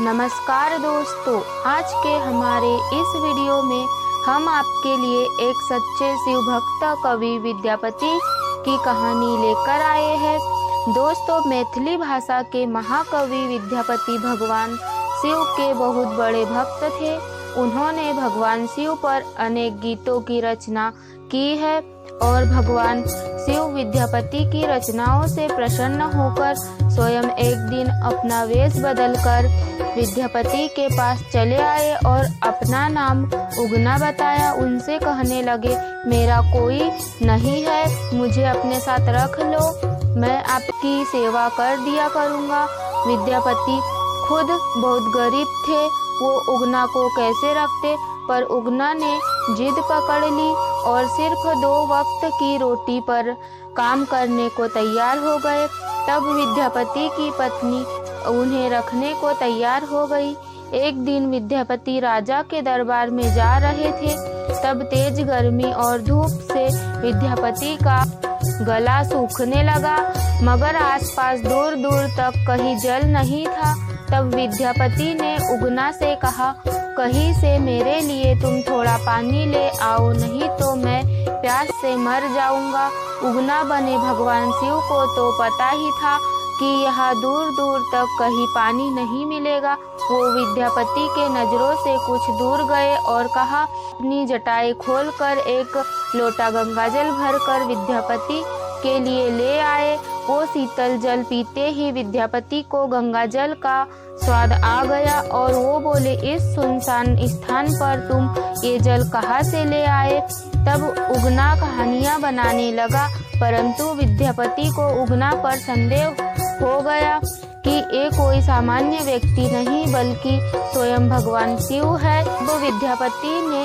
नमस्कार दोस्तों, आज के हमारे इस वीडियो में हम आपके लिए एक सच्चे शिव भक्त कवि विद्यापति की कहानी लेकर आए हैं। दोस्तों, मैथिली भाषा के महाकवि विद्यापति भगवान शिव के बहुत बड़े भक्त थे। उन्होंने भगवान शिव पर अनेक गीतों की रचना की है और भगवान शिव विद्यापति की रचनाओं से प्रसन्न होकर स्वयं एक दिन अपना वेश बदलकर विद्यापति के पास चले आए और अपना नाम उगना बताया। उनसे कहने लगे, मेरा कोई नहीं है, मुझे अपने साथ रख लो, मैं आपकी सेवा कर दिया करूँगा। विद्यापति खुद बहुत गरीब थे, वो उगना को कैसे रखते, पर उगना ने जिद पकड़ ली और सिर्फ 2 वक्त की रोटी पर काम करने को तैयार हो गए। तब विद्यापति की पत्नी उन्हें रखने को तैयार हो गई। एक दिन विद्यापति राजा के दरबार में जा रहे थे, तब तेज गर्मी और धूप से विद्यापति का गला सूखने लगा, मगर आसपास दूर दूर तक कहीं जल नहीं था। तब विद्यापति ने उगना से कहा, कहीं से मेरे लिए तुम थोड़ा पानी ले आओ, नहीं तो मैं प्यास से मर जाऊंगा। उगना बने भगवान शिव को तो पता ही था कि यहाँ दूर दूर तक कहीं पानी नहीं मिलेगा। वो विद्यापति के नजरों से कुछ दूर गए और कहा, अपनी जटाएं खोलकर एक लोटा गंगाजल भरकर विद्यापति के लिए ले आए। वो शीतल जल पीते ही विद्यापति को गंगाजल का स्वाद आ गया और वो बोले, इस सुनसान स्थान पर तुम ये जल कहाँ से ले आए? तब उगना कहानियाँ बनाने लगा, परंतु विद्यापति को उगना पर संदेह हो गया कि ये कोई सामान्य व्यक्ति नहीं बल्कि स्वयं भगवान शिव है। वो विद्यापति ने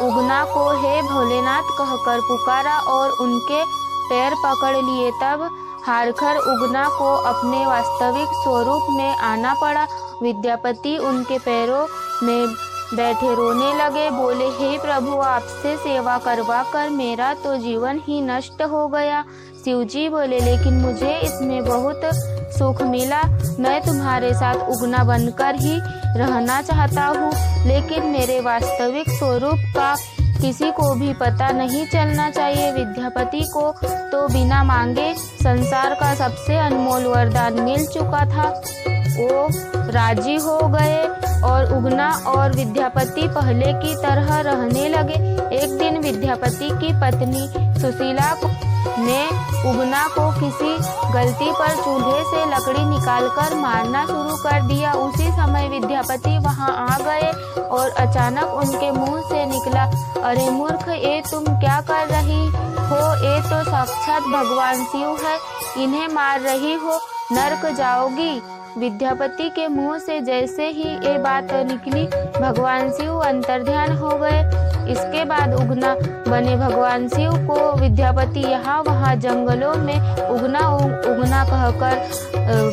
उगना को हे भोलेनाथ कहकर पुकारा और उनके पैर पकड़ लिए। तब हारकर उगना को अपने वास्तविक स्वरूप में आना पड़ा। विद्यापति उनके पैरों में बैठे रोने लगे, बोले, हे प्रभु, आपसे सेवा करवा कर मेरा तो जीवन ही नष्ट हो गया। शिवजी बोले, लेकिन मुझे इसमें बहुत सुख मिला। मैं तुम्हारे साथ उगना बनकर ही रहना चाहता हूँ, लेकिन मेरे वास्तविक स्वरूप का किसी को भी पता नहीं चलना चाहिए। विद्यापति को तो बिना मांगे संसार का सबसे अनमोल वरदान मिल चुका था। वो राजी हो गए और उगना और विद्यापति पहले की तरह रहने लगे। एक दिन विद्यापति की पत्नी सुशीला ने उगना को किसी गलती पर चूल्हे से लकड़ी निकालकर मारना शुरू कर दिया। उसी समय विद्यापति वहां आ गए और अचानक उनके मुंह से निकला, अरे मूर्ख, ये तुम क्या कर रही हो? ये तो साक्षात भगवान शिव है, इन्हें मार रही हो, नरक जाओगी। विद्यापति के मुंह से जैसे ही ये बात निकली, भगवान शिव अंतर्ध्यान हो गए। इसके बाद उगना बने भगवान शिव को विद्यापति यहाँ वहाँ जंगलों में उगना उगना कहकर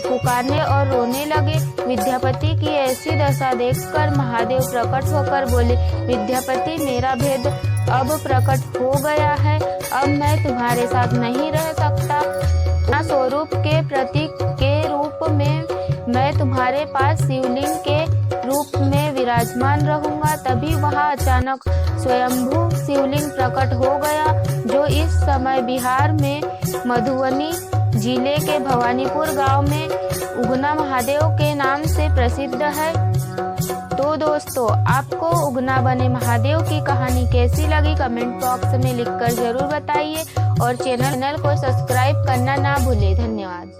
पुकारने और रोने लगे। विद्यापति की ऐसी दशा देखकर महादेव प्रकट होकर बोले, विद्यापति, मेरा भेद अब प्रकट हो गया है, अब मैं तुम्हारे साथ नहीं रह सकता। स्वरूप के प्रतीक के रूप में मैं तुम्हारे पास शिवलिंग के रूप में विराजमान रहूंगा। तभी वहां अचानक स्वयंभू शिवलिंग प्रकट हो गया, जो इस समय बिहार में मधुबनी जिले के भवानीपुर गांव में उगना महादेव के नाम से प्रसिद्ध है। तो दोस्तों, आपको उगना बने महादेव की कहानी कैसी लगी कमेंट बॉक्स में लिखकर जरूर बताइए और चैनल को सब्सक्राइब करना ना भूलें। धन्यवाद।